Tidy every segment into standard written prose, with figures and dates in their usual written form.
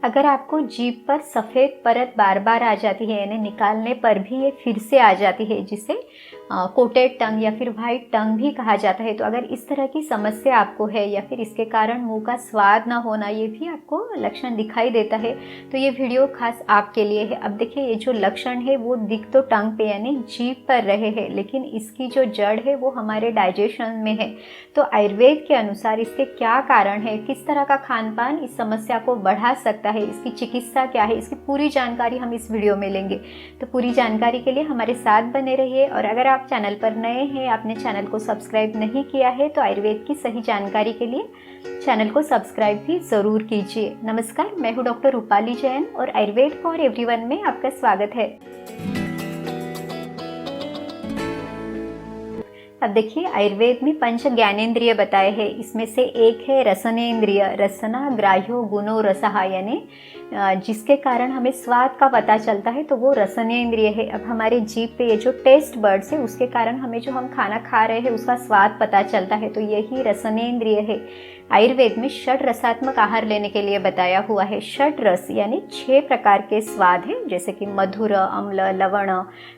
अगर आपको जीभ पर सफ़ेद परत बार बार आ जाती है, यानी निकालने पर भी ये फिर से आ जाती है, जिसे कोटेड टंग या फिर वाइट टंग भी कहा जाता है, तो अगर इस तरह की समस्या आपको है या फिर इसके कारण मुंह का स्वाद ना होना, ये भी आपको लक्षण दिखाई देता है, तो ये वीडियो खास आपके लिए है। अब देखिए, ये जो लक्षण है वो दिख तो टंग पे यानी जीभ पर रहे हैं, लेकिन इसकी जो जड़ है वो हमारे डाइजेशन में है। तो आयुर्वेद के अनुसार इसके क्या कारण है, किस तरह का खान पान इस समस्या को बढ़ा सकता है, इसकी चिकित्सा क्या है, इसकी पूरी जानकारी हम इस वीडियो में लेंगे। तो पूरी जानकारी के लिए हमारे साथ बने रहिए। और अगर आप चैनल पर नए हैं, आपने चैनल को सब्सक्राइब नहीं किया है, तो आयुर्वेद की सही जानकारी के लिए चैनल को सब्सक्राइब भी ज़रूर कीजिए। नमस्कार, मैं हूँ डॉक्टर रूपाली जैन और आयुर्वेद फॉर एवरीवन में आपका स्वागत है। अब देखिए, आयुर्वेद में पंच ज्ञानेंद्रिय बताए हैं। इसमें से एक है रसनेन्द्रिय, रसना ग्राह्यो गुणो रसहा, यानी जिसके कारण हमें स्वाद का पता चलता है, तो वो रसनेन्द्रिय है। अब हमारे जीभ पे ये जो टेस्ट बर्ड्स है, उसके कारण हमें जो हम खाना खा रहे हैं उसका स्वाद पता चलता है, तो यही रसनेन्द्रिय है। आयुर्वेद में षड रसात्मक आहार लेने के लिए बताया हुआ है। षड रस यानी 6 प्रकार के स्वाद हैं, जैसे कि मधुर, अम्ल, लवण,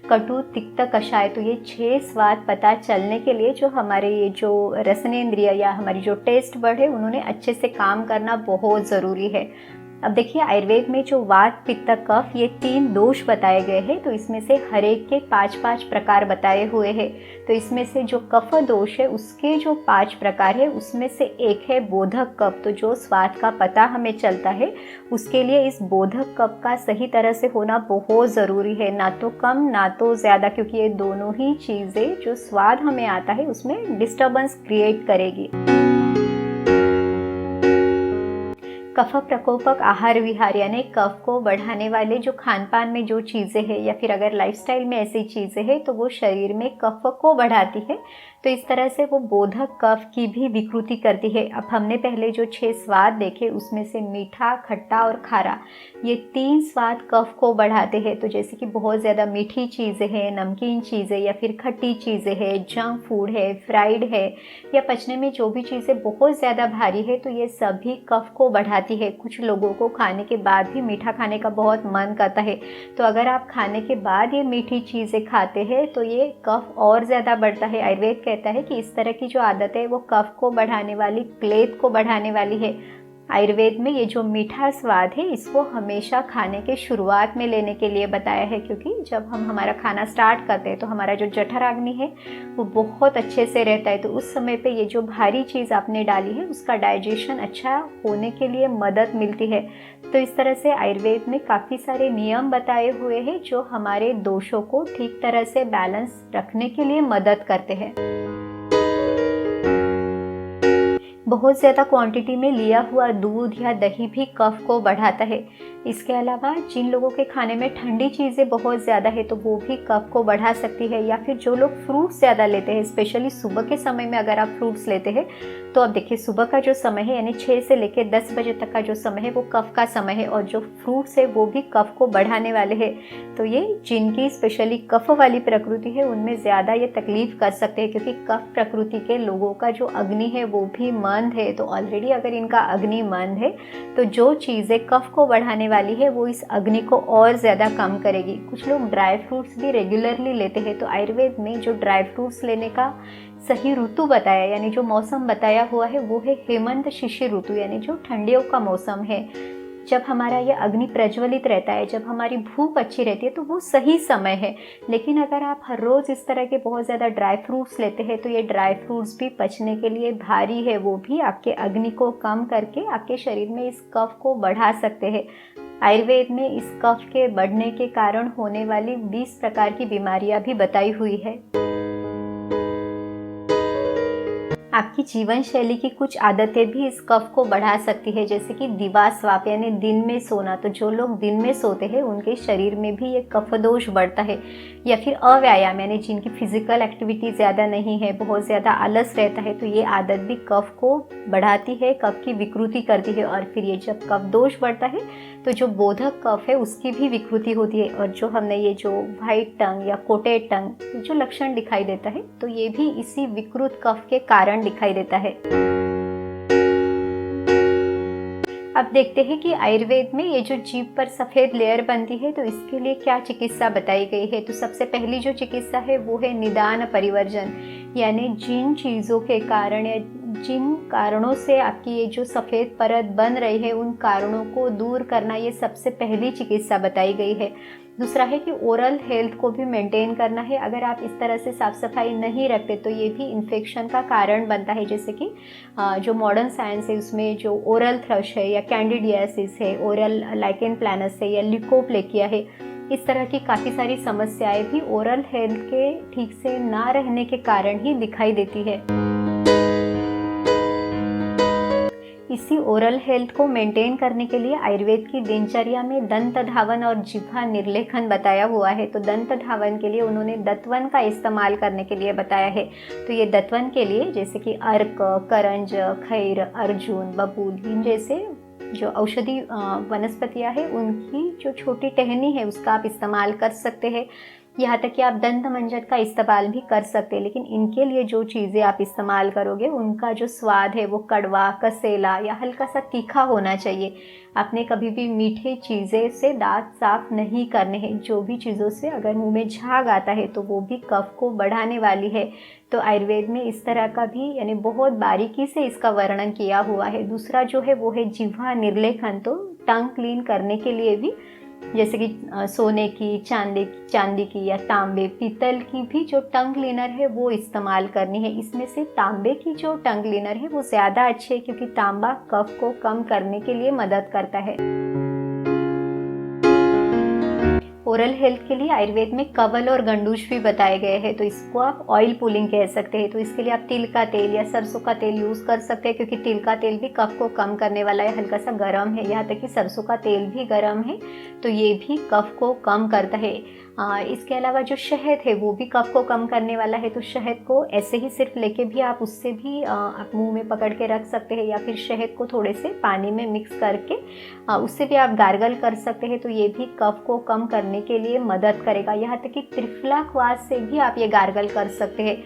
कटु, तिक्त, कषाय। तो ये 6 स्वाद पता चलने के लिए जो हमारे ये जो रसनेन्द्रिय या हमारी जो टेस्ट बर्ड है, उन्होंने अच्छे से काम करना बहुत ज़रूरी है। अब देखिए, आयुर्वेद में जो वात, पित्त, कफ, ये 3 दोष बताए गए हैं, तो इसमें से हर एक के 5-5 प्रकार बताए हुए हैं। तो इसमें से जो कफ दोष है, उसके जो 5 प्रकार है, उसमें से एक है बोधक कफ। तो जो स्वाद का पता हमें चलता है, उसके लिए इस बोधक कफ का सही तरह से होना बहुत ज़रूरी है, ना तो कम ना तो ज़्यादा, क्योंकि ये दोनों ही चीज़ें जो स्वाद हमें आता है उसमें डिस्टर्बेंस क्रिएट करेगी। कफ प्रकोपक आहार विहार यानी कफ को बढ़ाने वाले जो खान पान में जो चीज़ें हैं या फिर अगर लाइफस्टाइल में ऐसी चीज़ें हैं, तो वो शरीर में कफ को बढ़ाती है। तो इस तरह से वो बोधक कफ की भी विकृति करती है। अब हमने पहले जो 6 स्वाद देखे, उसमें से मीठा, खट्टा और खारा, ये 3 स्वाद कफ को बढ़ाते हैं। तो जैसे कि बहुत ज़्यादा मीठी चीज़ें हैं, नमकीन चीज़ें या फिर खट्टी चीज़ें हैं, जंक फूड है, फ्राइड है, या पचने में जो भी चीज़ें बहुत ज़्यादा भारी है, तो ये सभी कफ को बढ़ाती है। कुछ लोगों को खाने के बाद भी मीठा खाने का बहुत मन करता है, तो अगर आप खाने के बाद ये मीठी चीज़ें खाते हैं तो ये कफ और ज़्यादा बढ़ता है। आयुर्वेद कहता है कि इस तरह की जो आदत है वो कफ को बढ़ाने वाली, क्लेद को बढ़ाने वाली है। आयुर्वेद में ये जो मीठा स्वाद है, इसको हमेशा खाने के शुरुआत में लेने के लिए बताया है, क्योंकि जब हम हमारा खाना स्टार्ट करते हैं तो हमारा जो जठराग्नि है वो बहुत अच्छे से रहता है। तो उस समय पे ये जो भारी चीज़ आपने डाली है उसका डाइजेशन अच्छा होने के लिए मदद मिलती है। तो इस तरह से आयुर्वेद में काफ़ी सारे नियम बताए हुए हैं जो हमारे दोषों को ठीक तरह से बैलेंस रखने के लिए मदद करते हैं। बहुत ज़्यादा क्वांटिटी में लिया हुआ दूध या दही भी कफ को बढ़ाता है। इसके अलावा जिन लोगों के खाने में ठंडी चीज़ें बहुत ज़्यादा है, तो वो भी कफ को बढ़ा सकती है। या फिर जो लोग फ्रूट्स ज़्यादा लेते हैं, स्पेशली सुबह के समय में अगर आप फ्रूट्स लेते हैं, तो अब देखिए, सुबह का जो समय है यानी 6 से लेकर 10 बजे तक का जो समय है वो कफ का समय है, और जो फ्रूट्स है वो भी कफ को बढ़ाने वाले हैं। तो ये जिनकी स्पेशली कफ वाली प्रकृति है, उनमें ज़्यादा ये तकलीफ कर सकते हैं, क्योंकि कफ प्रकृति के लोगों का जो अग्नि है वो भी मंद है। तो ऑलरेडी अगर इनका अग्नि मंद है, तो जो चीज़ें कफ को बढ़ाने वाली है वो इस अग्नि को और ज़्यादा कम करेगी। कुछ लोग ड्राई फ्रूट्स भी रेगुलरली लेते हैं, तो आयुर्वेद में जो ड्राई फ्रूट्स लेने का सही ऋतु बताया, यानी जो मौसम बताया हुआ है, वो है हेमंत शिशिर ऋतु, यानी जो ठंडियों का मौसम है। जब हमारा ये अग्नि प्रज्वलित रहता है, जब हमारी भूख अच्छी रहती है, तो वो सही समय है। लेकिन अगर आप हर रोज़ इस तरह के बहुत ज़्यादा ड्राई फ्रूट्स लेते हैं, तो ये ड्राई फ्रूट्स भी पचने के लिए भारी है, वो भी आपके अग्नि को कम करके आपके शरीर में इस कफ को बढ़ा सकते हैं। आयुर्वेद में इस कफ के बढ़ने के कारण होने वाली 20 प्रकार की बीमारियां भी बताई हुई है। आपकी जीवन शैली की कुछ आदतें भी इस कफ को बढ़ा सकती है, जैसे कि दिवास्वाप यानी दिन में सोना। तो जो लोग दिन में सोते हैं उनके शरीर में भी ये कफ दोष बढ़ता है। या फिर अव्यायाम यानी जिनकी फिजिकल एक्टिविटी ज़्यादा नहीं है, बहुत ज़्यादा आलस रहता है, तो ये आदत भी कफ को बढ़ाती है, कफ की विकृति करती है। और फिर ये जब कफ दोष बढ़ता है तो जो बोधक कफ है उसकी भी विकृति होती है। और जो हमने ये जो वाइट टंग या कोटेड टंग जो लक्षण दिखाई देता है, तो ये भी इसी विकृत कफ के कारण दिखाई देता है। अब देखते हैं कि आयुर्वेद में ये जो जीभ पर सफ़ेद लेयर बनती है तो इसके लिए क्या चिकित्सा बताई गई है। तो सबसे पहली जो चिकित्सा है वो है निदान परिवर्जन, यानी जिन चीज़ों के कारण या जिन कारणों से आपकी ये जो सफ़ेद परत बन रही है उन कारणों को दूर करना, ये सबसे पहली चिकित्सा बताई गई है। दूसरा है कि ओरल हेल्थ को भी मेंटेन करना है। अगर आप इस तरह से साफ़ सफाई नहीं रखते तो ये भी इन्फेक्शन का कारण बनता है। जैसे कि जो मॉडर्न साइंस है उसमें जो ओरल थ्रश है या कैंडिडियासिस है, ओरल लाइकेन प्लानस है या ल्यूकोप्लेकिया है, इस तरह की काफ़ी सारी समस्याएं भी ओरल हेल्थ के ठीक से ना रहने के कारण ही दिखाई देती है। इसी ओरल हेल्थ को मेंटेन करने के लिए आयुर्वेद की दिनचर्या में दंत धावन और जिह्वा निर्लेखन बताया हुआ है। तो दंत धावन के लिए उन्होंने दतवन का इस्तेमाल करने के लिए बताया है। तो ये दतवन के लिए जैसे कि अर्क, करंज, खैर, अर्जुन, बबूल, इन जैसे जो औषधि वनस्पतियां हैं उनकी जो छोटी टहनी है उसका आप इस्तेमाल कर सकते हैं। यहाँ तक कि आप दंत मंजन का इस्तेमाल भी कर सकते हैं, लेकिन इनके लिए जो चीज़ें आप इस्तेमाल करोगे उनका जो स्वाद है वो कड़वा, कसेला या हल्का सा तीखा होना चाहिए। आपने कभी भी मीठे चीज़ें से दांत साफ नहीं करने हैं। जो भी चीज़ों से अगर मुंह में झाग आता है तो वो भी कफ को बढ़ाने वाली है। तो आयुर्वेद में इस तरह का भी यानी बहुत बारीकी से इसका वर्णन किया हुआ है। दूसरा जो है वो है जिह्वा निर्लेखन। तो टंग क्लीन करने के लिए भी जैसे कि सोने की, चांदी की या तांबे, पीतल की भी जो टंग क्लीनर है वो इस्तेमाल करनी है। इसमें से तांबे की जो टंग क्लीनर है वो ज़्यादा अच्छी है क्योंकि तांबा कफ को कम करने के लिए मदद करता है। ओरल हेल्थ के लिए आयुर्वेद में कवल और गंडूश भी बताए गए हैं। तो इसको आप ऑयल पुलिंग कह सकते हैं। तो इसके लिए आप तिल का तेल या सरसों का तेल यूज़ कर सकते हैं क्योंकि तिल का तेल भी कफ को कम करने वाला है, हल्का सा गर्म है। यहाँ तक कि सरसों का तेल भी गर्म है तो ये भी कफ को कम करता है। इसके अलावा जो शहद है वो भी कफ को कम करने वाला है। तो शहद को ऐसे ही सिर्फ लेके भी आप उससे भी आप मुंह में पकड़ के रख सकते हैं या फिर शहद को थोड़े से पानी में मिक्स करके उससे भी आप गार्गल कर सकते हैं। तो ये भी कफ को कम करने के लिए मदद करेगा। यहाँ तक कि त्रिफला क्वास से भी आप ये गार्गल कर सकते हैं।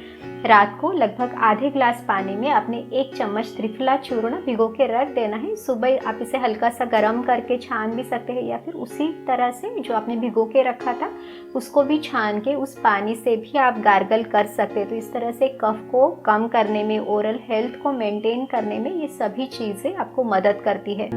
रात को लगभग आधे ग्लास पानी में आपने 1 चम्मच त्रिफला चूर्ण भिगो के रख देना है। सुबह आप इसे हल्का सा गर्म करके छान भी सकते हैं या फिर उसी तरह से जो आपने भिगो के रखा था उसको भी छान के उस पानी से भी आप गार्गल कर सकते हैं। तो इस तरह से कफ को कम करने में, ओरल हेल्थ को मेंटेन करने में ये सभी चीज़ें आपको मदद करती है।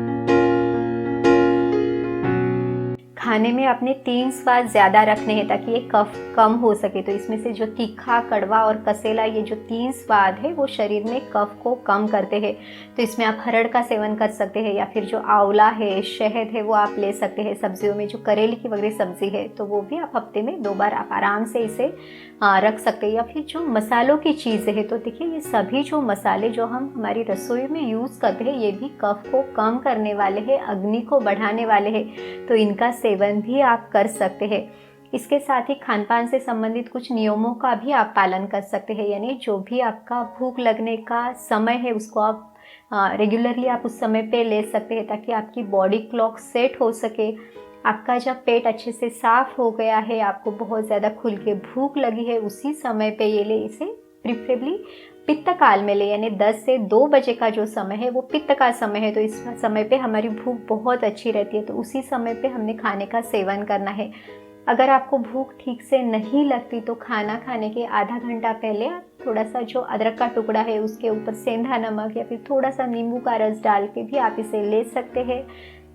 खाने में अपने 3 स्वाद ज़्यादा रखने हैं ताकि ये कफ कम हो सके। तो इसमें से जो तीखा, कड़वा और कसेला, ये जो 3 स्वाद है वो शरीर में कफ को कम करते हैं। तो इसमें आप हरड़ का सेवन कर सकते हैं या फिर जो आंवला है, शहद है वो आप ले सकते हैं। सब्जियों में जो करेले की वगैरह सब्जी है तो वो भी आप हफ्ते में 2 बार आप आराम से इसे रख सकते हैं। या फिर जो मसालों की चीज़ें हैं तो देखिए ये सभी जो मसाले जो हम हमारी रसोई में यूज़ करते हैं ये भी कफ को कम करने वाले हैं, अग्नि को बढ़ाने वाले हैं। तो इनका सेवन भी आप कर सकते हैं। इसके साथ ही खान पान से संबंधित कुछ नियमों का भी आप पालन कर सकते हैं। यानी जो भी आपका भूख लगने का समय है उसको आप रेगुलरली आप उस समय पे ले सकते हैं ताकि आपकी बॉडी क्लॉक सेट हो सके। आपका जब पेट अच्छे से साफ हो गया है, आपको बहुत ज़्यादा खुल के भूख लगी है, उसी समय पे ये ले। इसे प्रिफरेबली पित्त काल में ले, यानी 10 से 2 बजे का जो समय है वो पित्त का समय है। तो इस समय पे हमारी भूख बहुत अच्छी रहती है। तो उसी समय पे हमने खाने का सेवन करना है। अगर आपको भूख ठीक से नहीं लगती तो खाना खाने के आधा घंटा पहले आप थोड़ा सा जो अदरक का टुकड़ा है उसके ऊपर सेंधा नमक या फिर थोड़ा सा नींबू का रस डाल के भी आप इसे ले सकते हैं।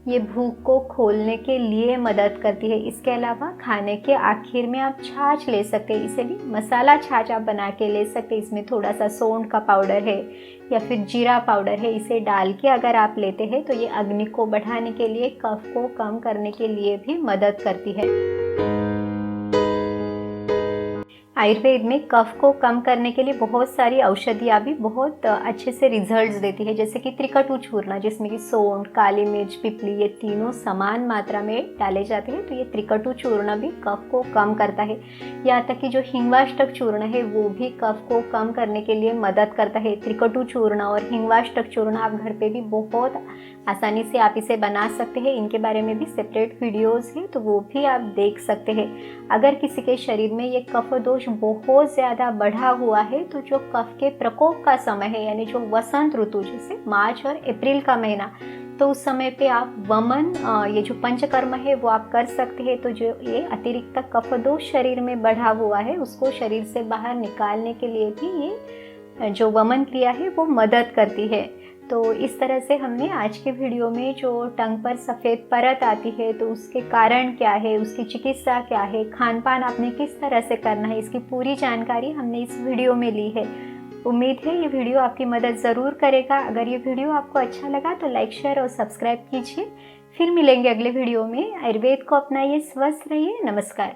ये भूख को खोलने के लिए मदद करती है। इसके अलावा खाने के आखिर में आप छाछ ले सकते हैं। इसे भी मसाला छाछ आप बना के ले सकते हैं। इसमें थोड़ा सा सौंठ का पाउडर है या फिर जीरा पाउडर है, इसे डाल के अगर आप लेते हैं तो ये अग्नि को बढ़ाने के लिए, कफ को कम करने के लिए भी मदद करती है। आयुर्वेद में कफ को कम करने के लिए बहुत सारी औषधियाँ भी बहुत अच्छे से रिजल्ट्स देती है। जैसे कि त्रिकटु चूर्ण जिसमें कि सौंठ, काली मिर्च, पिपली ये तीनों समान मात्रा में डाले जाते हैं। तो ये त्रिकटु चूर्ण भी कफ को कम करता है। यहाँ तक कि जो हिंगवाष्टक चूर्ण है वो भी कफ को कम करने के लिए मदद करता है। त्रिकटु चूर्ण और हिंगवाष्टक चूर्ण आप घर पे भी बहुत आसानी से आप इसे बना सकते हैं। इनके बारे में भी सेपरेट वीडियोज़ हैं तो वो भी आप देख सकते हैं। अगर किसी के शरीर में ये कफ दोष बहुत ज़्यादा बढ़ा हुआ है तो जो कफ के प्रकोप का समय है, यानी जो वसंत ऋतु जैसे मार्च और अप्रैल का महीना, तो उस समय पे आप वमन ये जो पंचकर्म है वो आप कर सकते हैं। तो जो ये अतिरिक्त कफ दोष शरीर में बढ़ा हुआ है उसको शरीर से बाहर निकालने के लिए भी ये जो वमन क्रिया है वो मदद करती है। तो इस तरह से हमने आज के वीडियो में जो टंग पर सफ़ेद परत आती है तो उसके कारण क्या है, उसकी चिकित्सा क्या है, खान पान आपने किस तरह से करना है, इसकी पूरी जानकारी हमने इस वीडियो में ली है। उम्मीद है ये वीडियो आपकी मदद ज़रूर करेगा। अगर ये वीडियो आपको अच्छा लगा तो लाइक, शेयर और सब्सक्राइब कीजिए। फिर मिलेंगे अगले वीडियो में। आयुर्वेद को अपनाइए, स्वस्थ रहिए। नमस्कार।